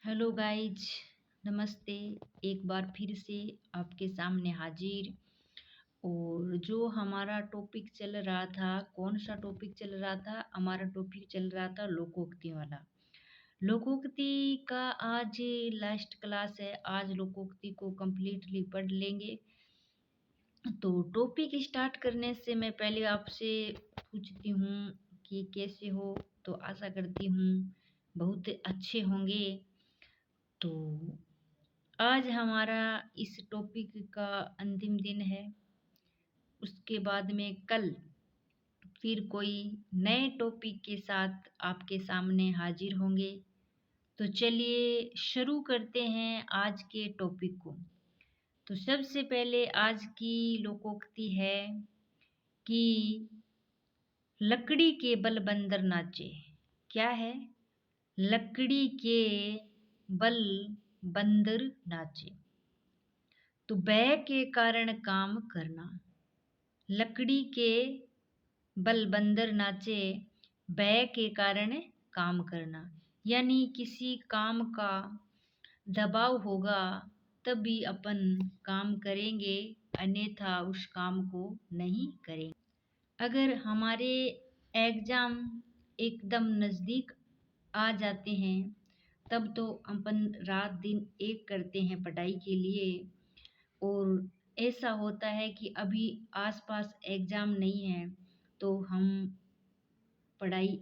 Hello guys, नमस्ते। एक बार फिर से आपके सामने हाजिर। और जो हमारा टॉपिक चल रहा था, कौन सा टॉपिक चल रहा था? हमारा टॉपिक चल रहा था लोकोक्ति वाला। लोकोक्ति का आज लास्ट क्लास है। आज लोकोक्ति को कंप्लीटली पढ़ लेंगे। तो टॉपिक स्टार्ट करने से मैं पहले आपसे पूछती हूँ कि कैसे हो। तो आशा करती हूँ बहुत अच्छे होंगे। तो आज हमारा इस टॉपिक का अंतिम दिन है। उसके बाद में कल फिर कोई नए टॉपिक के साथ आपके सामने हाजिर होंगे। तो चलिए शुरू करते हैं आज के टॉपिक को। तो सबसे पहले आज की लोकोक्ति है कि लकड़ी के बल बंदर नाचे। क्या है? लकड़ी के बल बंदर नाचे तो भय के कारण काम करना। लकड़ी के बल बंदर नाचे, भय के कारण काम करना। यानी किसी काम का दबाव होगा तभी अपन काम करेंगे, अन्यथा उस काम को नहीं करेंगे। अगर हमारे एग्जाम एकदम नज़दीक आ जाते हैं तब तो अपन रात दिन एक करते हैं पढ़ाई के लिए। और ऐसा होता है कि अभी आसपास एग्ज़ाम नहीं है तो हम पढ़ाई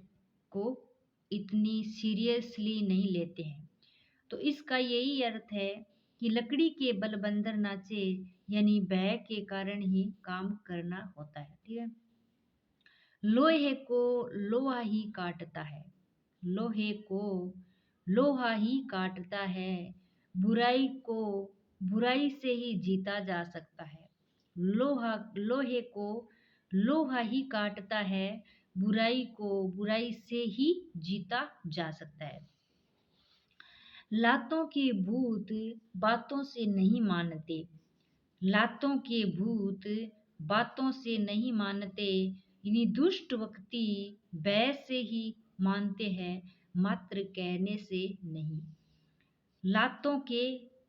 को इतनी सीरियसली नहीं लेते हैं। तो इसका यही अर्थ है कि लकड़ी के बल बंदर नाचे, यानी भय के कारण ही काम करना होता है। ठीक है। लोहे को लोहा ही काटता है। लोहे को लोहा ही काटता है। बुराई को बुराई से ही जीता जा सकता है। लोहे को लोहा ही काटता है। बुराई को बुराई से ही जीता जा सकता है। लातों के भूत बातों से नहीं मानते। लातों के भूत बातों से नहीं मानते, यानी दुष्ट व्यक्ति भय से ही मानते हैं, मात्र कहने से नहीं। लातों के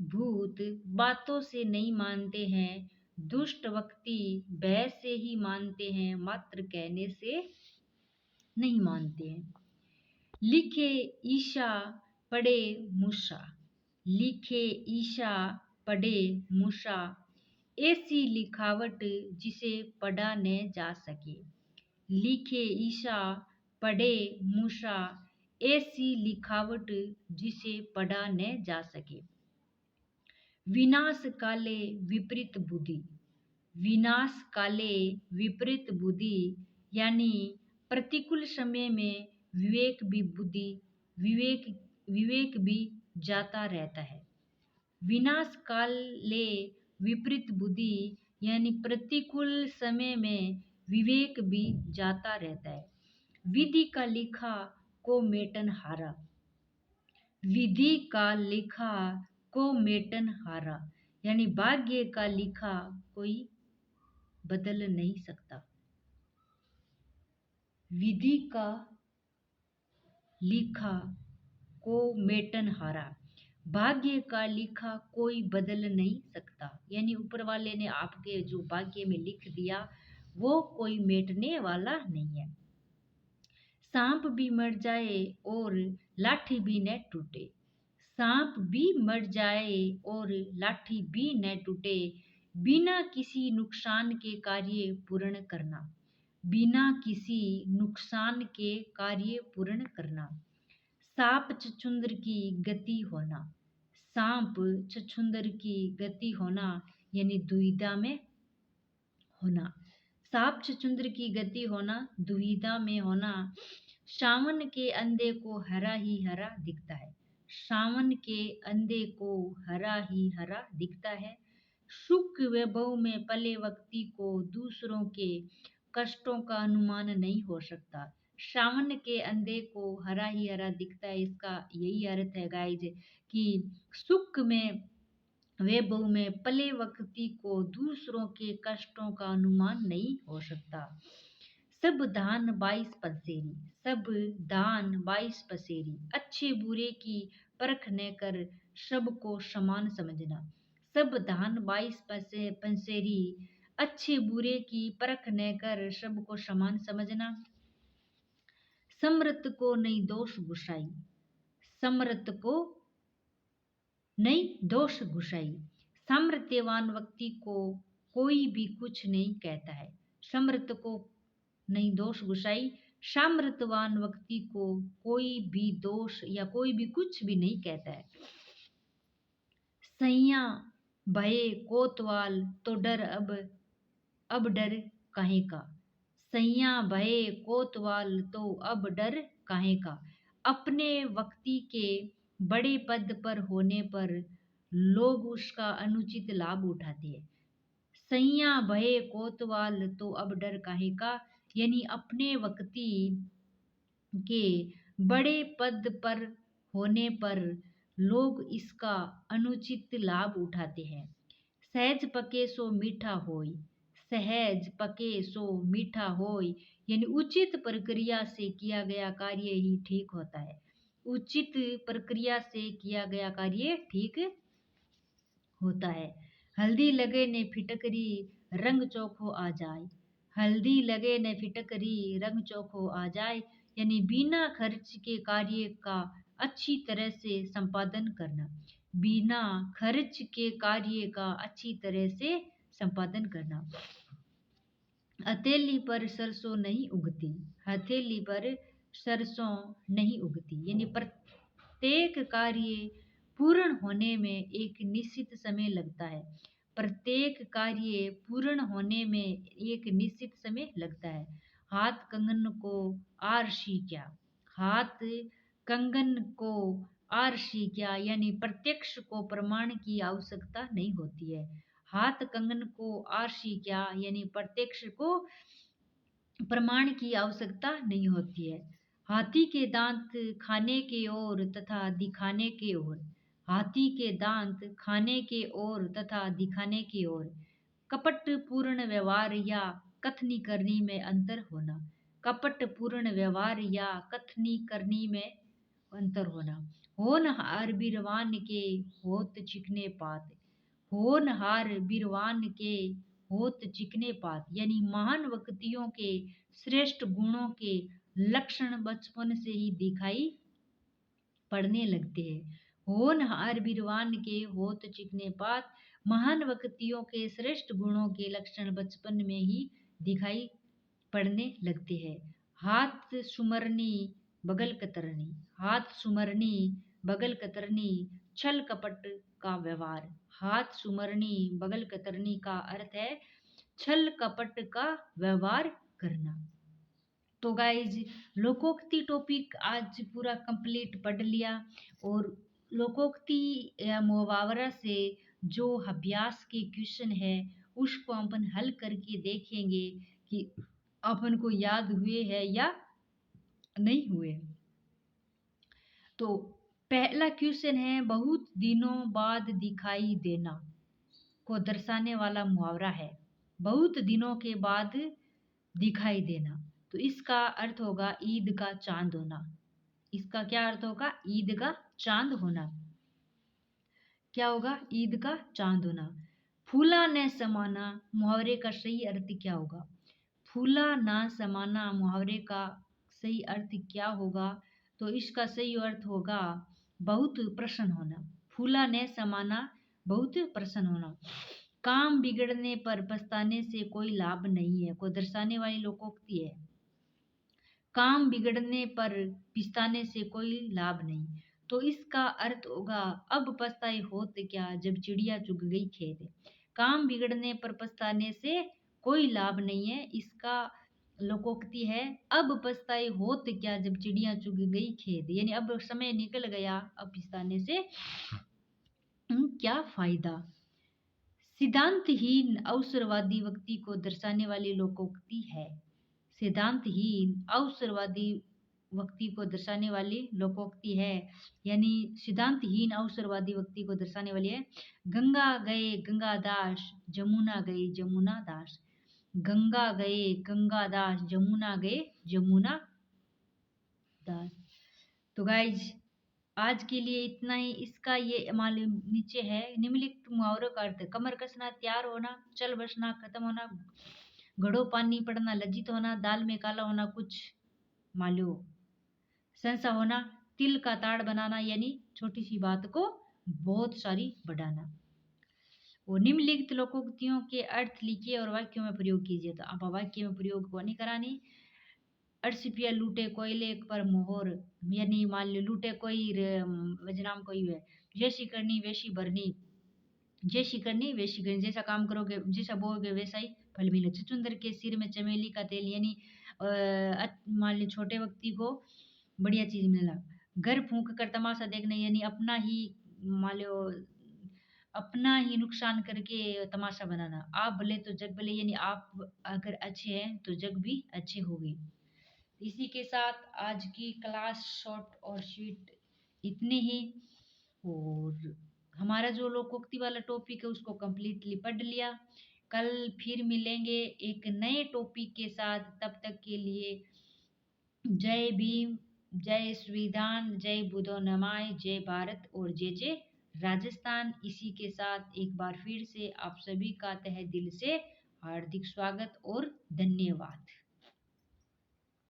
भूत बातों से नहीं मानते हैं, दुष्ट व्यक्ति भय से ही मानते हैं, मात्र कहने से नहीं मानते हैं। लिखे ईशा पढ़े मूसा। लिखे ईशा पढ़े मूसा, ऐसी लिखावट जिसे पढ़ा न जा सके। लिखे ईशा पढ़े मूसा, ऐसी लिखावट जिसे पढ़ा न जा सके। विनाश काले विपरीत बुद्धि। विनाश काले विपरीत बुद्धि, यानी प्रतिकूल समय में विवेक विवेक भी जाता रहता है। विनाश काले विपरीत बुद्धि, यानी प्रतिकूल समय में विवेक भी जाता रहता है। विधि का लिखा को मेटन हारा। विधि का लिखा को मेटन हारा, यानी भाग्य का लिखा कोई बदल नहीं सकता। विधि का लिखा को मेटन हारा, भाग्य का लिखा कोई बदल नहीं सकता। यानी ऊपर वाले ने आपके जो भाग्य में लिख दिया वो कोई मेटने वाला नहीं है। सांप भी मर जाए और लाठी भी न टूटे। सांप भी मर जाए और लाठी भी न टूटे, बिना किसी नुकसान के कार्य पूर्ण करना। बिना किसी नुकसान के कार्य पूर्ण करना। सांप छछूंदर की गति होना। सांप छछूंदर की गति होना, यानी दुविधा में होना। सांप छछूंदर की गति होना, दुविधा में होना। सावन के अंधे को हरा ही हरा दिखता है। सावन के अंधे को हरा ही हरा दिखता है। सुख वैभव में पले व्यक्ति को दूसरों के कष्टों का अनुमान नहीं हो सकता। सावन के अंधे को हरा ही हरा दिखता है, इसका यही अर्थ है गाइज कि सुख में वैभव में पले व्यक्ति को दूसरों के कष्टों का अनुमान नहीं हो सकता। सब दान 22 पसेरी। सब दान 22 पसेरी, अच्छे बुरे की परखने कर सबको समान समझना। सब धान 22 पैसे पंसेरी, अच्छे बुरे की परखने कर सबको समान समझना। समृत को नहीं दोष गुसाई, समृत को नहीं दोष घुसाई। सामर्थ्यवान व्यक्ति को कोई भी कुछ नहीं कहता है। समृत को नहीं दोष घुसाई, सामर्थ्यवान व्यक्ति को कोई भी दोष या कोई भी कुछ भी नहीं कहता है। सैया भये कोतवाल तो डर अब डर काहे का। सैया भये कोतवाल तो अब डर काहे का। अपने व्यक्ति के बड़े पद पर होने पर लोग उसका अनुचित लाभ उठाते हैं। सैया भये कोतवाल तो अब डर काहे का, यानी अपने व्यक्ति के बड़े पद पर होने पर लोग इसका अनुचित लाभ उठाते हैं। सहज पके सो मीठा होय, सहज पके सो मीठा होय, यानी उचित प्रक्रिया से किया गया कार्य ही ठीक होता है। उचित प्रक्रिया से किया गया कार्य ठीक होता है। हल्दी लगे ने फिटकरी रंग चोखो आ जाए, हल्दी लगे ने फिटकरी रंग चोखो आ जाए, यानी बिना खर्च के कार्य का अच्छी तरह से संपादन करना। बिना खर्च के कार्य का अच्छी तरह से संपादन करना। हथेली पर सरसों नहीं उगती, हथेली पर सरसों नहीं उगती, यानी प्रत्येक कार्य पूर्ण होने में एक निश्चित समय लगता है। प्रत्येक कार्य पूर्ण होने में एक निश्चित समय लगता है। हाथ कंगन को आरसी क्या, हाथ कंगन को आरसी क्या, यानी प्रत्यक्ष को प्रमाण की आवश्यकता नहीं होती है। हाथ कंगन को आरसी क्या, यानी प्रत्यक्ष को प्रमाण की आवश्यकता नहीं होती है। हाथी के दांत खाने के ओर तथा दिखाने के ओर, हाथी के दांत खाने के ओर तथा दिखाने की ओर। कपट पूर्ण व्यवहार या कथनी करनी में अंतर होना, कपट पूर्ण व्यवहार या कथनी करनी में अंतर होना। होनहार बीरवान के होत चिकने पात, होनहार बीरवान के होत चिकने पात, यानी महान व्यक्तियों के श्रेष्ठ गुणों के लक्षण बचपन से ही दिखाई पड़ने लगते हैं। होनहार बीरवान के होत चिकने पात, महान व्यक्तियों के श्रेष्ठ गुणों के लक्षण बचपन में ही दिखाई पड़ने लगते हैं। हाथ सुमरनी बगल कतरनी, हाथ सुमरनी बगल कतरनी, छल कपट का व्यवहार। हाथ सुमरनी बगल कतरनी का अर्थ है छल कपट का व्यवहार करना। तो गाइज लोकोक्ति टॉपिक आज पूरा कंप्लीट पढ़ लिया, और लोकोक्ति या मुहावरा से जो अभ्यास के क्वेश्चन है उसको अपन हल करके देखेंगे कि अपन को याद हुए हैं या नहीं हुए। तो पहला क्वेश्चन है, बहुत दिनों बाद दिखाई देना को दर्शाने वाला मुहावरा है। बहुत दिनों के बाद दिखाई देना, तो इसका अर्थ होगा ईद का चांद होना। इसका क्या अर्थ होगा? ईद का चांद होना। क्या होगा? ईद का चांद होना। फूला न समाना मुहावरे का सही अर्थ क्या होगा? फूला ना समाना मुहावरे का सही अर्थ क्या होगा? तो इसका सही अर्थ होगा बहुत प्रसन्न होना। फूला न समाना बहुत प्रसन्न होना। काम बिगड़ने पर पछताने से कोई लाभ नहीं है को दर्शाने वाली लोकोक्ति है। काम बिगड़ने पर पछताने से कोई लाभ नहीं, तो इसका अर्थ होगा अब पछताए होत क्या जब चिड़िया चुग गई खेत। काम बिगड़ने पर पछताने से कोई लाभ नहीं है, इसका लोकोक्ति है अब पछताए होत क्या जब चिड़िया चुग गई खेत, यानी अब समय निकल गया, अब पछताने से क्या फायदा। सिद्धांतहीन अवसरवादी व्यक्ति को दर्शाने वाली लोकोक्ति है। सिद्धांतहीन अवसरवादी व्यक्ति को दर्शाने वाली लोकोक्ति है, यानी सिद्धांतहीन अवसरवादी व्यक्ति को दर्शाने वाली है। गंगा गए गंगादास, जमुना गए जमुना दास। गंगा गए गंगादास, जमुना गए जमुना दास। तो गाइज आज के लिए इतना ही। इसका ये मान लो नीचे है, निम्नलिखित मुहावरों का अर्थ: कमर कसना, तैयार होना, चल बसना, खत्म होना, घड़ों पानी पड़ना, लज्जित होना, दाल में काला होना, कुछ मान लो संशय होना, तिल का ताड़ बनाना यानी छोटी सी बात को बहुत सारी बढ़ाना। और निम्नलिखित लोकोक्तियों के अर्थ लिखिए और वाक्यों में प्रयोग कीजिए। तो आप वाक्य में प्रयोग को नहीं करानी। अर्शिपिया लूटे कोयले पर मोहर, यानी मान लो लूटे कोई वजनाम कोई है, जैसी करनी वैसी भरनी, जैसी करनी वैसी करनी, जैसा काम करोगे जैसा बोओगे वैसा ही फल मिले। चुचुंदर के सिर में चमेली का तेल, यानी मान लो छोटे व्यक्ति को बढ़िया चीज मिला। घर फूंक कर तमाशा देखना, यानी अपना ही मान लो अपना ही नुकसान करके तमाशा बनाना। आप भले तो जग भले, यानी आप अगर अच्छे हैं तो जग भी अच्छे होंगे। इसी के साथ आज की क्लास शॉर्ट और स्वीट इतने ही। और हमारा जो लोकोक्ति वाला टॉपिक है उसको कंप्लीटली पढ़ लिया। कल फिर मिलेंगे एक नए टॉपिक के साथ। तब तक के लिए जय भीम, जय संविधान, जय बुद्धो नमाय, जय भारत और जय जय राजस्थान। इसी के साथ एक बार फिर से आप सभी का तहे दिल से हार्दिक स्वागत और धन्यवाद।